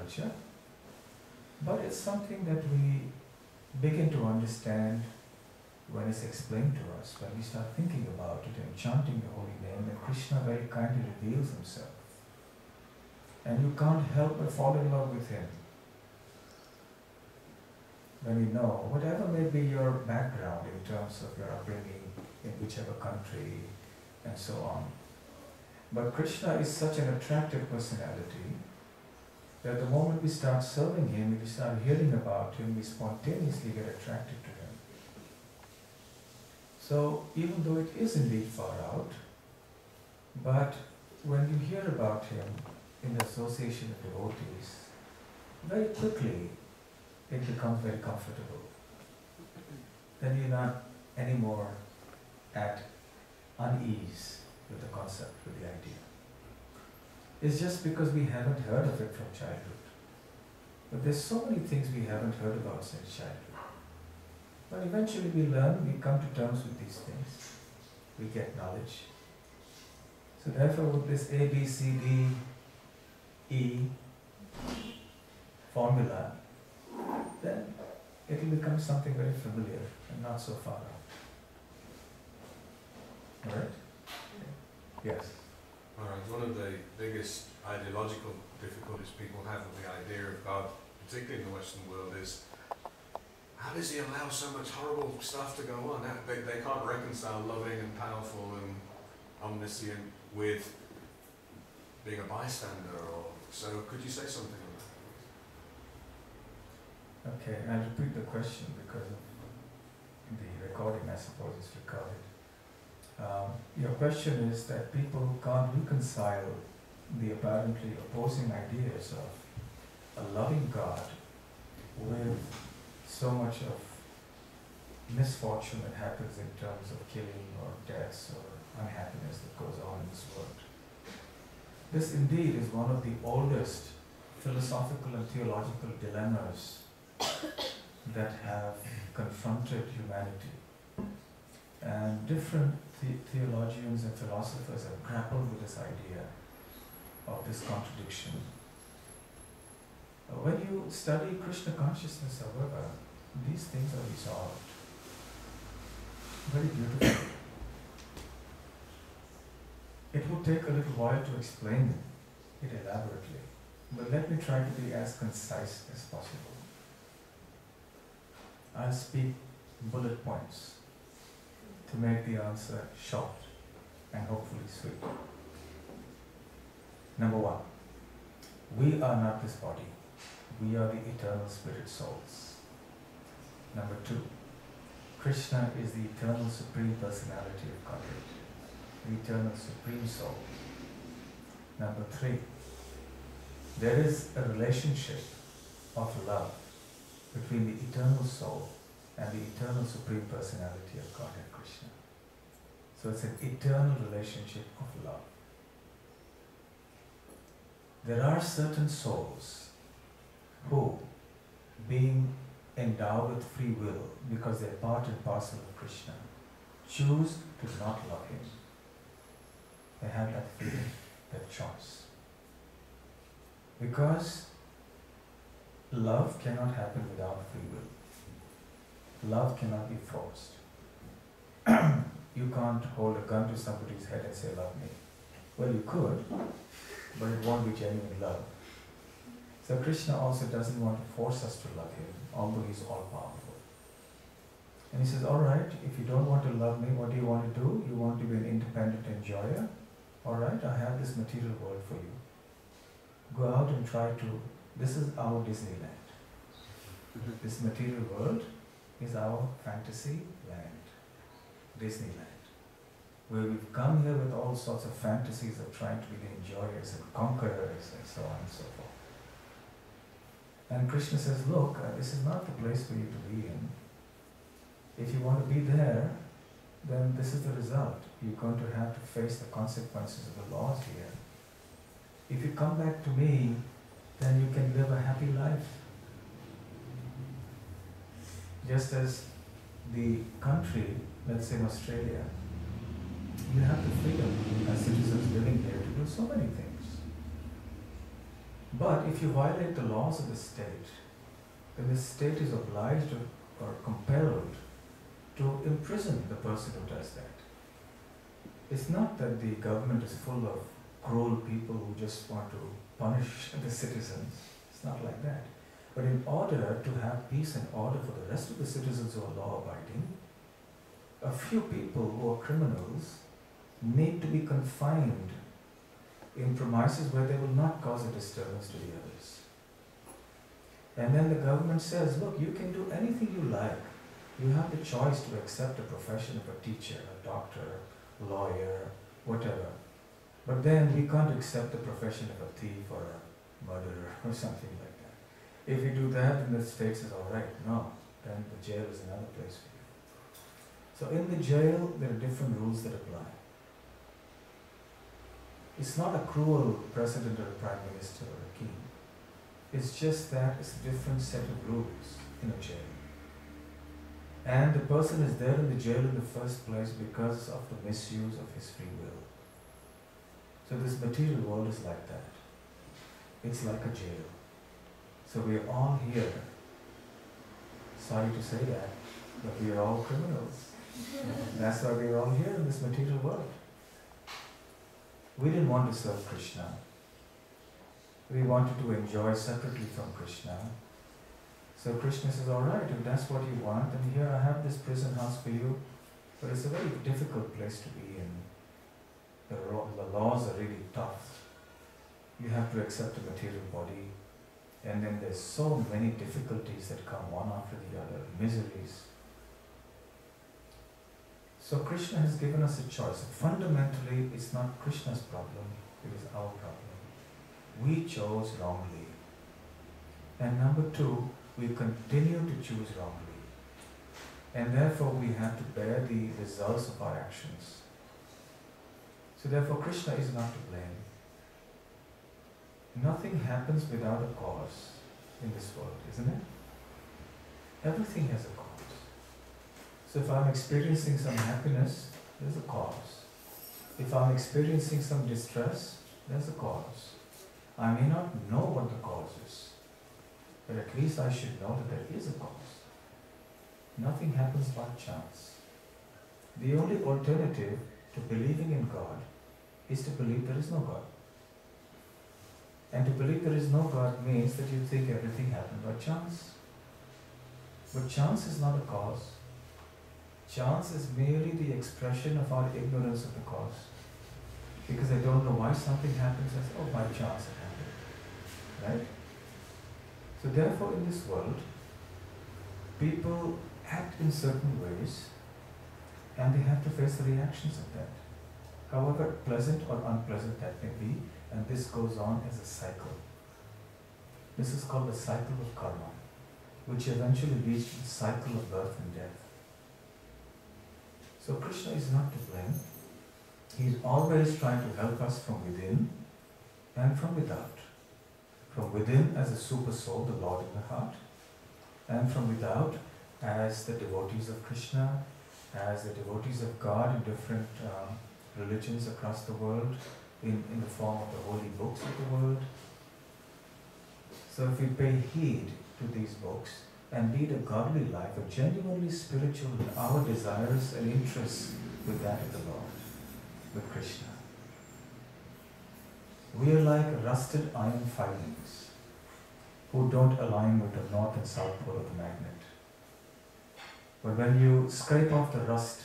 culture, but it's something that we begin to understand when it's explained to us, when we start thinking about it and chanting the holy name, and Krishna very kindly reveals himself. And you can't help but fall in love with him. When you know, whatever may be your background in terms of your upbringing in whichever country and so on. But Krishna is such an attractive personality that the moment we start serving him, we start hearing about him, we spontaneously get attracted to him. So even though it is indeed far out, but when you hear about him in the association of devotees, very quickly it becomes very comfortable. Then you're not anymore at unease with the concept, with the idea. It's just because we haven't heard of it from childhood. But there's so many things we haven't heard about since childhood. But eventually we learn, we come to terms with these things. We get knowledge. So therefore with this A, B, C, D, E formula, then it will become something very familiar and not so far out. Alright? Yes? Alright, one of the biggest ideological difficulties people have with the idea of God, particularly in the Western world, is how does he allow so much horrible stuff to go on? They can't reconcile loving and powerful and omniscient with being a bystander. So could you say something on that? Okay, I'll repeat the question because of the recording, I suppose it's recorded. Your question is that people can't reconcile the apparently opposing ideas of a loving God with so much of misfortune that happens in terms of killing or deaths or unhappiness that goes on in this world. This indeed is one of the oldest philosophical and theological dilemmas that have confronted humanity. And different theologians and philosophers have grappled with this idea of this contradiction. When you study Krishna consciousness, however, these things are resolved very beautifully. It would take a little while to explain it elaborately, but let me try to be as concise as possible. I'll speak bullet points to make the answer short and hopefully sweet. Number one, we are not this body. We are the eternal spirit souls. Number two, Krishna is the eternal supreme personality of Godhead, the eternal supreme soul. Number three, there is a relationship of love between the eternal soul and the eternal supreme personality of Godhead Krishna. So it's an eternal relationship of love. There are certain souls who, being endowed with free will, because they're part and parcel of Krishna, choose to not love him. They have that freedom, that choice. Because love cannot happen without free will. Love cannot be forced. You can't hold a gun to somebody's head and say, love me. Well, you could, but it won't be genuine love. So Krishna also doesn't want to force us to love him, although he's all-powerful. And he says, all right, if you don't want to love me, what do you want to do? You want to be an independent enjoyer? All right, I have this material world for you. Go out and try to, this is our Disneyland. This material world is our fantasy land, Disneyland, where we've come here with all sorts of fantasies of trying to be the enjoyers and conquerors and so on and so forth. And Krishna says, look, this is not the place for you to be in. If you want to be there, then this is the result. You're going to have to face the consequences of the laws here. If you come back to me, then you can live a happy life. Just as the country, let's say in Australia, you have the freedom as citizens living here to do so many things. But if you violate the laws of the state, then the state is obliged or compelled to imprison the person who does that. It's not that the government is full of cruel people who just want to punish the citizens. It's not like that. But in order to have peace and order for the rest of the citizens who are law-abiding, a few people who are criminals need to be confined in premises where they will not cause a disturbance to the others. And then the government says, look, you can do anything you like. You have the choice to accept a profession of a teacher, a doctor, lawyer, whatever. But then we can't accept the profession of a thief or a murderer or something like that. If you do that, then the state says, all right, no, then the jail is another place for you. So in the jail, there are different rules that apply. It's not a cruel president or a prime minister or a king. It's just that it's a different set of rules in a jail. And the person is there in the jail in the first place because of the misuse of his free will. So this material world is like that. It's like a jail. So we are all here. Sorry to say that, but we are all criminals. That's why we are all here in this material world. We didn't want to serve Krishna. We wanted to enjoy separately from Krishna. So Krishna says, all right, if that's what you want, then here I have this prison house for you. But it's a very difficult place to be in. The laws are really tough. You have to accept a material body. And then there's so many difficulties that come one after the other, miseries. So Krishna has given us a choice. Fundamentally, it's not Krishna's problem, it is our problem. We chose wrongly. And number two, we continue to choose wrongly. And therefore we have to bear the results of our actions. So therefore Krishna is not to blame. Nothing happens without a cause in this world, isn't it? Everything has a cause. So if I'm experiencing some happiness, there's a cause. If I'm experiencing some distress, there's a cause. I may not know what the cause is, but at least I should know that there is a cause. Nothing happens by chance. The only alternative to believing in God is to believe there is no God. And to believe there is no God means that you think everything happened by chance. But chance is not a cause. Chance is merely the expression of our ignorance of the cause. Because I don't know why something happens, I say, oh, by chance it happened. Right? So therefore in this world, people act in certain ways and they have to face the reactions of that. However pleasant or unpleasant that may be, and this goes on as a cycle. This is called the cycle of karma, which eventually leads to the cycle of birth and death. So Krishna is not to blame. He is always trying to help us from within and from without. From within as a super soul, the Lord in the heart, and from without as the devotees of Krishna, as the devotees of God in different religions across the world, in the form of the holy books of the world. So if we pay heed to these books and lead a godly life, a genuinely spiritual, our desires and interests with that of the Lord, with Krishna. We are like rusted iron filings who don't align with the north and south pole of the magnet. But when you scrape off the rust,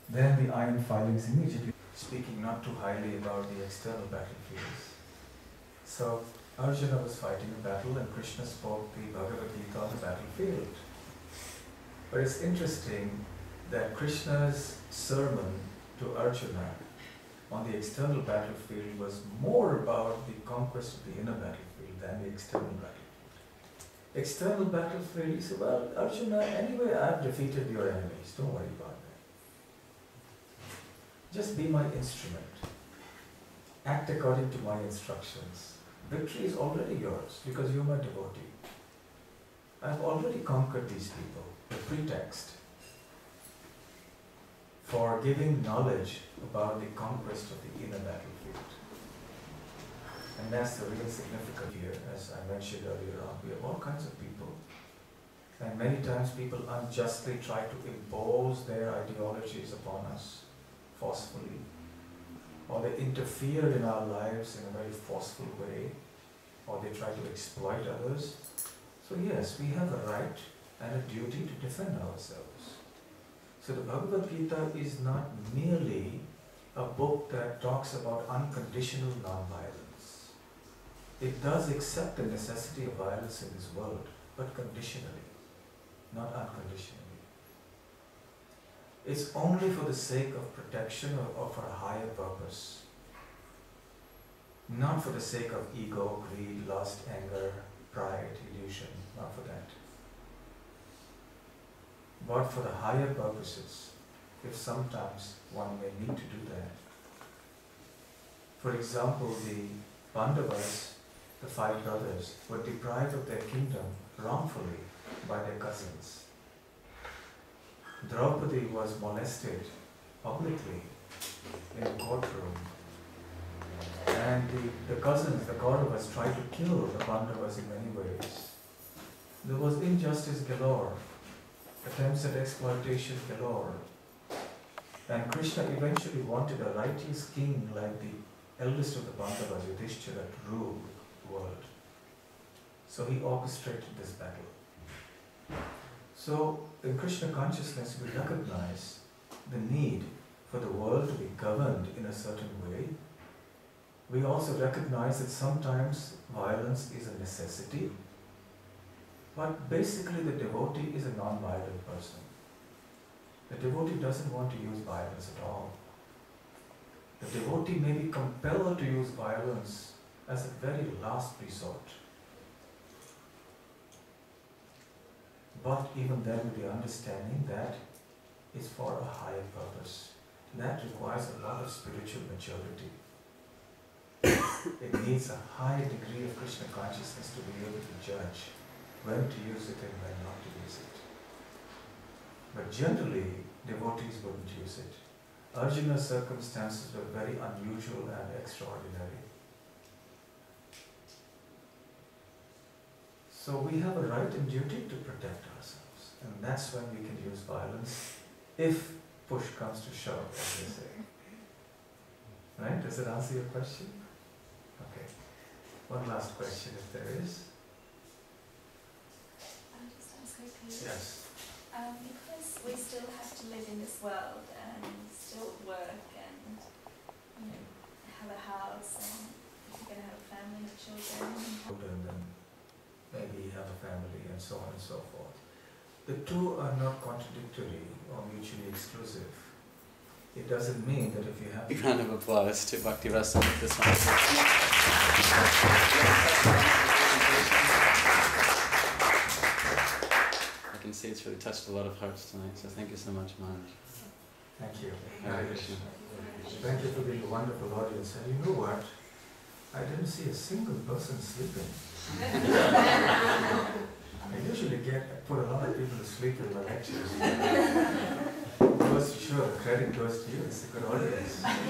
then the iron filings immediately, speaking not too highly about the external battlefields. So Arjuna was fighting a battle and Krishna spoke the Bhagavad Gita on the battlefield. But it's interesting that Krishna's sermon to Arjuna on the external battlefield was more about the conquest of the inner battlefield than the external battlefield. External battlefield, he said, well, Arjuna, anyway, I've defeated your enemies, don't worry about that. Just be my instrument. Act according to my instructions. Victory is already yours because you're my devotee. I've already conquered these people. The pretext for giving knowledge about the conquest of the inner battlefield. And that's the real significance here. As I mentioned earlier on, we have all kinds of people. And many times people unjustly try to impose their ideologies upon us forcefully. Or they interfere in our lives in a very forceful way. Or they try to exploit others. So yes, we have a right and a duty to defend ourselves. So the Bhagavad Gita is not merely a book that talks about unconditional non-violence. It does accept the necessity of violence in this world, but conditionally, not unconditionally. It's only for the sake of protection or for a higher purpose. Not for the sake of ego, greed, lust, anger, pride, illusion, not for that. But for the higher purposes, if sometimes one may need to do that. For example, the Pandavas, the 5 brothers, were deprived of their kingdom wrongfully by their cousins. Draupadi was molested publicly in a courtroom. And the cousins, the Kauravas, tried to kill the Pandavas in many ways. There was injustice galore, attempts at exploitation galore. And Krishna eventually wanted a righteous king like the eldest of the Pandavas, Yudhishthira, to rule the world. So he orchestrated this battle. So in Krishna consciousness we recognize the need for the world to be governed in a certain way. We also recognize that sometimes violence is a necessity, but basically the devotee is a non-violent person. The devotee doesn't want to use violence at all. The devotee may be compelled to use violence as a very last resort. But even then with the understanding that it's for a higher purpose. That requires a lot of spiritual maturity. It needs a high degree of Krishna consciousness to be able to judge when to use it and when not to use it. But generally, devotees wouldn't use it. Arjuna's circumstances were very unusual and extraordinary. So we have a right and duty to protect ourselves. And that's when we can use violence, if push comes to shove, as they say. Right? Does that answer your question? Okay. One last question, if there is. I'll just ask quickly. Yes. Because we still have to live in this world and still work and have a house and if you're going to have a family and children. And then maybe have a family and so on and so forth. The two are not contradictory or mutually exclusive. It doesn't mean that if you have... Big round of applause to Bhakti Rasamrita Swami. I can see it's really touched a lot of hearts tonight, so thank you so much, Maharaj. Thank you. Hare Krishna. Thank you for being a wonderful audience. And you know what? I didn't see a single person sleeping. I usually put a lot of people to sleep in my lectures. It goes to show, credit goes to you, it's a good audience.